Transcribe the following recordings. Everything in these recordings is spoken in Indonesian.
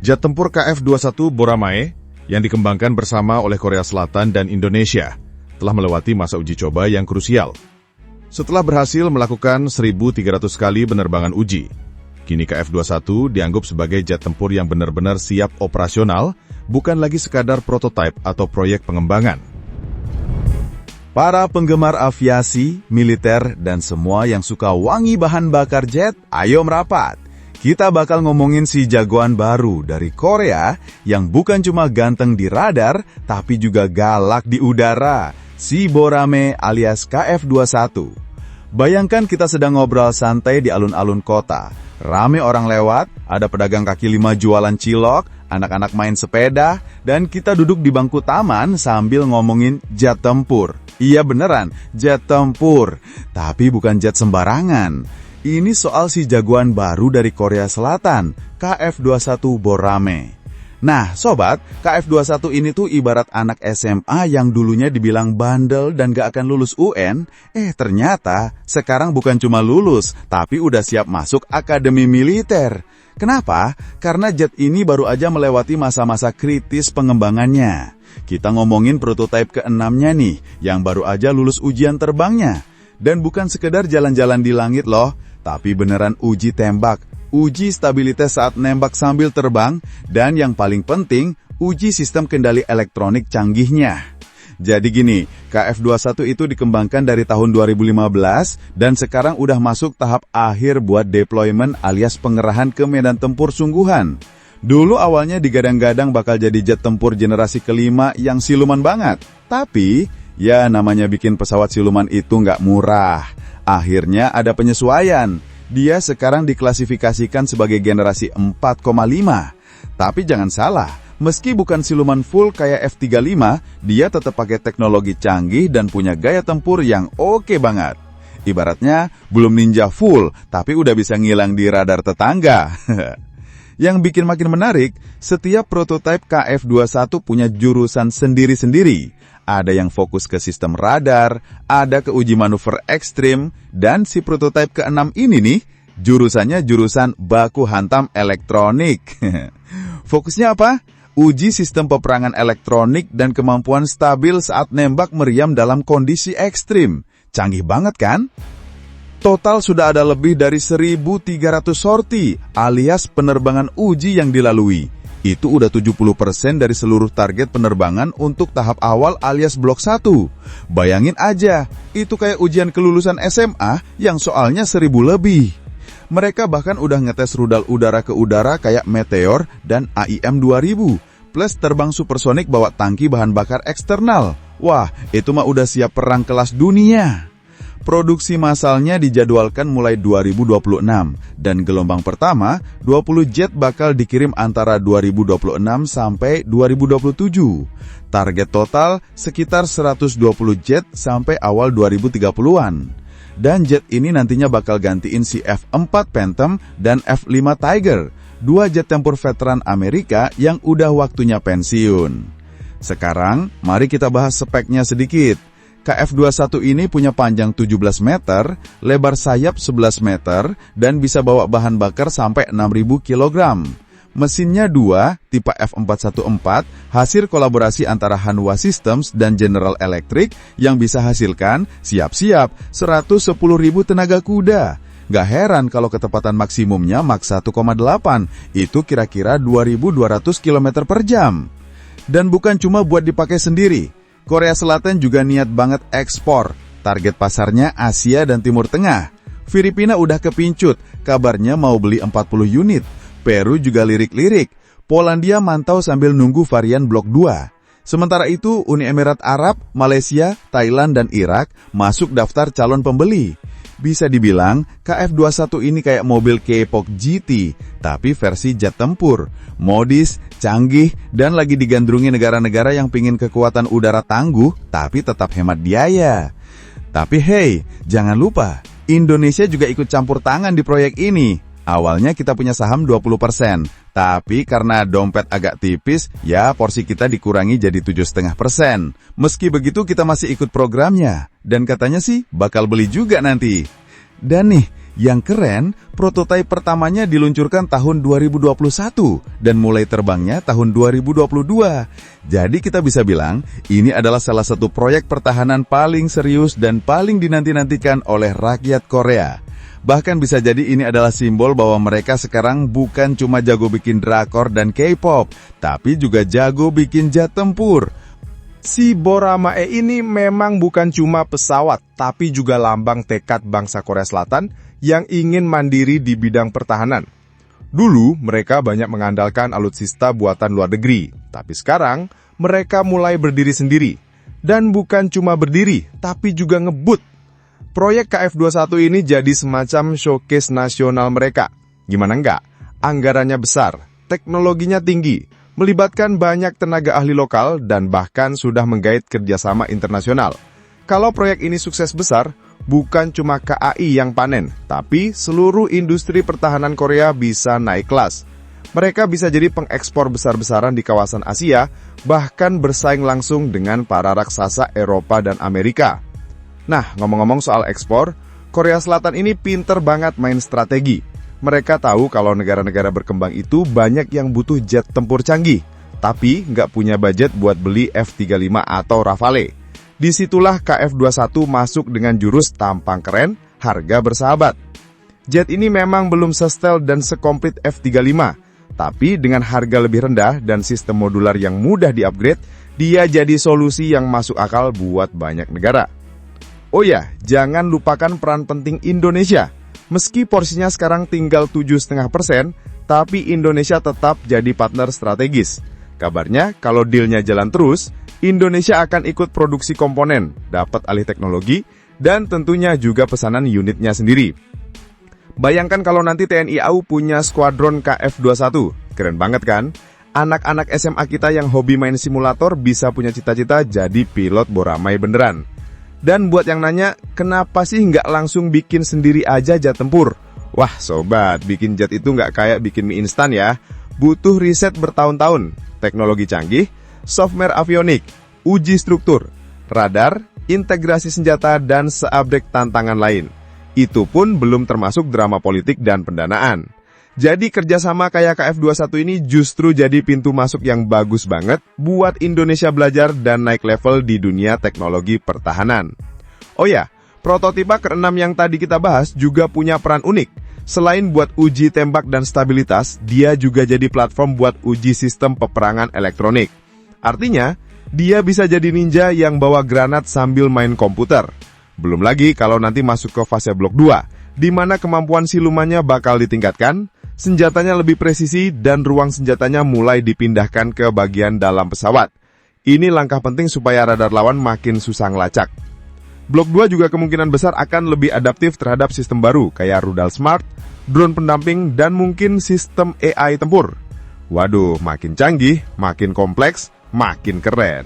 Jet tempur KF-21 Boramae yang dikembangkan bersama oleh Korea Selatan dan Indonesia telah melewati masa uji coba yang krusial. Setelah berhasil melakukan 1.300 kali penerbangan uji, kini KF-21 dianggap sebagai jet tempur yang benar-benar siap operasional, bukan lagi sekadar prototipe atau proyek pengembangan. Para penggemar aviasi, militer, dan semua yang suka wangi bahan bakar jet, ayo merapat. Kita bakal ngomongin si jagoan baru dari Korea yang bukan cuma ganteng di radar, tapi juga galak di udara, si Boramae alias KF-21. Bayangkan kita sedang ngobrol santai di alun-alun kota. Rame orang lewat, ada pedagang kaki lima jualan cilok, anak-anak main sepeda, dan kita duduk di bangku taman sambil ngomongin jet tempur. Iya beneran, jet tempur. Tapi bukan jet sembarangan. Ini soal si jagoan baru dari Korea Selatan, KF-21 Boramae. Nah, sobat, KF-21 ini tuh ibarat anak SMA yang dulunya dibilang bandel dan gak akan lulus UN. Ternyata sekarang bukan cuma lulus, tapi udah siap masuk akademi militer. Kenapa? Karena jet ini baru aja melewati masa-masa kritis pengembangannya. Kita ngomongin prototipe ke-6-nya nih, yang baru aja lulus ujian terbangnya. Dan bukan sekedar jalan-jalan di langit loh, tapi beneran uji tembak, uji stabilitas saat nembak sambil terbang, dan yang paling penting, uji sistem kendali elektronik canggihnya. Jadi gini, KF-21 itu dikembangkan dari tahun 2015, dan sekarang udah masuk tahap akhir buat deployment alias pengerahan ke medan tempur sungguhan. Dulu awalnya digadang-gadang bakal jadi jet tempur generasi kelima yang siluman banget. Tapi, ya namanya bikin pesawat siluman itu nggak murah. Akhirnya ada penyesuaian. Dia sekarang diklasifikasikan sebagai generasi 4,5. Tapi jangan salah, meski bukan siluman full kayak F-35, dia tetap pakai teknologi canggih dan punya gaya tempur yang oke banget. Ibaratnya, belum ninja full, tapi udah bisa ngilang di radar tetangga. Yang bikin makin menarik, setiap prototipe KF-21 punya jurusan sendiri-sendiri. Ada yang fokus ke sistem radar, ada ke uji manuver ekstrim, dan si prototipe ke-6 ini nih, jurusannya jurusan baku hantam elektronik. Fokusnya apa? Uji sistem peperangan elektronik dan kemampuan stabil saat nembak meriam dalam kondisi ekstrim. Canggih banget kan? Total sudah ada lebih dari 1.300 sorti alias penerbangan uji yang dilalui. Itu udah 70% dari seluruh target penerbangan untuk tahap awal alias blok 1. Bayangin aja, itu kayak ujian kelulusan SMA yang soalnya 1.000 lebih. Mereka bahkan udah ngetes rudal udara ke udara kayak Meteor dan AIM 2000, plus terbang supersonik bawa tangki bahan bakar eksternal. Wah, itu mah udah siap perang kelas dunia. Produksi massalnya dijadwalkan mulai 2026, dan gelombang pertama, 20 jet bakal dikirim antara 2026 sampai 2027. Target total sekitar 120 jet sampai awal 2030-an. Dan jet ini nantinya bakal gantiin si F-4 Phantom dan F-5 Tiger, dua jet tempur veteran Amerika yang udah waktunya pensiun. Sekarang, mari kita bahas speknya sedikit. KF-21 ini punya panjang 17 meter, lebar sayap 11 meter, dan bisa bawa bahan bakar sampai 6.000 kg. Mesinnya 2, tipe F414, hasil kolaborasi antara Hanwha Systems dan General Electric yang bisa hasilkan, siap-siap, 110.000 tenaga kuda. Gak heran kalau ketepatan maksimumnya Mach 1,8, itu kira-kira 2.200 km per jam. Dan bukan cuma buat dipakai sendiri. Korea Selatan juga niat banget ekspor. Target pasarnya Asia dan Timur Tengah. Filipina udah kepincut, kabarnya mau beli 40 unit. Peru juga lirik-lirik. Polandia mantau sambil nunggu varian Blok 2. Sementara itu, Uni Emirat Arab, Malaysia, Thailand, dan Irak masuk daftar calon pembeli. Bisa dibilang, KF-21 ini kayak mobil K-pop GT, tapi versi jet tempur. Modis, canggih, dan lagi digandrungi negara-negara yang pingin kekuatan udara tangguh, tapi tetap hemat biaya. Tapi hey, jangan lupa, Indonesia juga ikut campur tangan di proyek ini. Awalnya kita punya saham 20%, tapi karena dompet agak tipis, ya porsi kita dikurangi jadi 7,5%. Meski begitu kita masih ikut programnya, dan katanya sih bakal beli juga nanti. Dan nih, Yang keren, prototipe pertamanya diluncurkan tahun 2021 dan mulai terbangnya tahun 2022. Jadi kita bisa bilang, ini adalah salah satu proyek pertahanan paling serius dan paling dinanti-nantikan oleh rakyat Korea. Bahkan bisa jadi ini adalah simbol bahwa mereka sekarang bukan cuma jago bikin drakor dan K-pop, tapi juga jago bikin jet tempur. Si Boramae ini memang bukan cuma pesawat, tapi juga lambang tekad bangsa Korea Selatan yang ingin mandiri di bidang pertahanan. Dulu, mereka banyak mengandalkan alutsista buatan luar negeri, tapi sekarang mereka mulai berdiri sendiri. Dan bukan cuma berdiri, tapi juga ngebut. Proyek KF-21 ini jadi semacam showcase nasional mereka. Gimana enggak? Anggarannya besar, teknologinya tinggi, melibatkan banyak tenaga ahli lokal dan bahkan sudah menggait kerjasama internasional. Kalau proyek ini sukses besar, bukan cuma KAI yang panen, tapi seluruh industri pertahanan Korea bisa naik kelas. Mereka bisa jadi pengekspor besar-besaran di kawasan Asia, bahkan bersaing langsung dengan para raksasa Eropa dan Amerika. Nah, ngomong-ngomong soal ekspor, Korea Selatan ini pinter banget main strategi. Mereka tahu kalau negara-negara berkembang itu banyak yang butuh jet tempur canggih, tapi nggak punya budget buat beli F-35 atau Rafale. Disitulah KF-21 masuk dengan jurus tampang keren, harga bersahabat. Jet ini memang belum se-style dan sekomplit F-35, tapi dengan harga lebih rendah dan sistem modular yang mudah di-upgrade, dia jadi solusi yang masuk akal buat banyak negara. Oh ya, jangan lupakan peran penting Indonesia. Meski porsinya sekarang tinggal 7,5%, tapi Indonesia tetap jadi partner strategis. Kabarnya, kalau dealnya jalan terus, Indonesia akan ikut produksi komponen, dapat alih teknologi, dan tentunya juga pesanan unitnya sendiri. Bayangkan kalau nanti TNI AU punya skuadron KF-21. Keren banget kan? Anak-anak SMA kita yang hobi main simulator bisa punya cita-cita jadi pilot Boramae beneran. Dan buat yang nanya, kenapa sih nggak langsung bikin sendiri aja jet tempur? Wah sobat, bikin jet itu nggak kayak bikin mie instan ya. Butuh riset bertahun-tahun, teknologi canggih, software avionik, uji struktur, radar, integrasi senjata, dan seabrek tantangan lain. Itu pun belum termasuk drama politik dan pendanaan. Jadi kerjasama kayak KF-21 ini justru jadi pintu masuk yang bagus banget buat Indonesia belajar dan naik level di dunia teknologi pertahanan. Oh ya, prototipe ke-6 yang tadi kita bahas juga punya peran unik. Selain buat uji tembak dan stabilitas, dia juga jadi platform buat uji sistem peperangan elektronik. Artinya, dia bisa jadi ninja yang bawa granat sambil main komputer. Belum lagi kalau nanti masuk ke fase blok 2, di mana kemampuan silumannya bakal ditingkatkan, senjatanya lebih presisi, dan ruang senjatanya mulai dipindahkan ke bagian dalam pesawat. Ini langkah penting supaya radar lawan makin susah ngelacak. Blok 2 juga kemungkinan besar akan lebih adaptif terhadap sistem baru, kayak rudal smart, drone pendamping, dan mungkin sistem AI tempur. Waduh, makin canggih, makin kompleks, makin keren.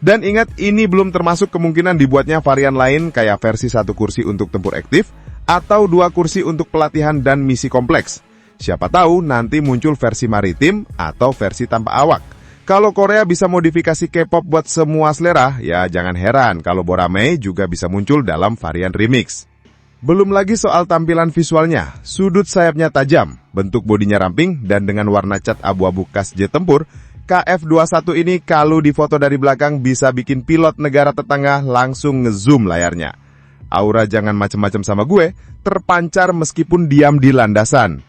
Dan ingat, ini belum termasuk kemungkinan dibuatnya varian lain kayak versi 1 kursi untuk tempur aktif, atau 2 kursi untuk pelatihan dan misi kompleks. Siapa tahu nanti muncul versi maritim atau versi tanpa awak. Kalau Korea bisa modifikasi K-pop buat semua selera, ya jangan heran kalau Boramae juga bisa muncul dalam varian remix. Belum lagi soal tampilan visualnya, sudut sayapnya tajam, bentuk bodinya ramping, dan dengan warna cat abu-abu khas jet tempur, KF-21 ini kalau difoto dari belakang bisa bikin pilot negara tetangga langsung ngezoom layarnya. Aura jangan macem-macem sama gue, terpancar meskipun diam di landasan.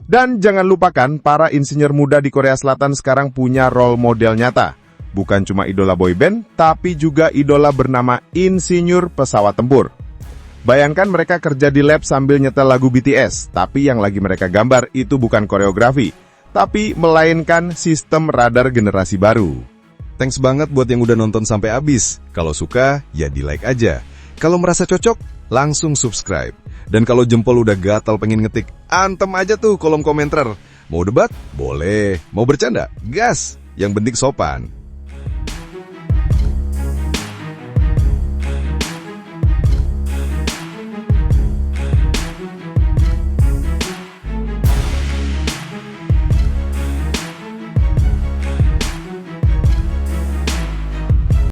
Dan jangan lupakan, para insinyur muda di Korea Selatan sekarang punya role model nyata. Bukan cuma idola boyband, tapi juga idola bernama insinyur pesawat tempur. Bayangkan mereka kerja di lab sambil nyetel lagu BTS, tapi yang lagi mereka gambar itu bukan koreografi, tapi melainkan sistem radar generasi baru. Thanks banget buat yang udah nonton sampai habis. Kalau suka, ya di like aja. Kalau merasa cocok, langsung subscribe. Dan kalau jempol udah gatal pengen ngetik, antem aja tuh kolom komentar. Mau debat? Boleh. Mau bercanda? Gas. Yang penting sopan.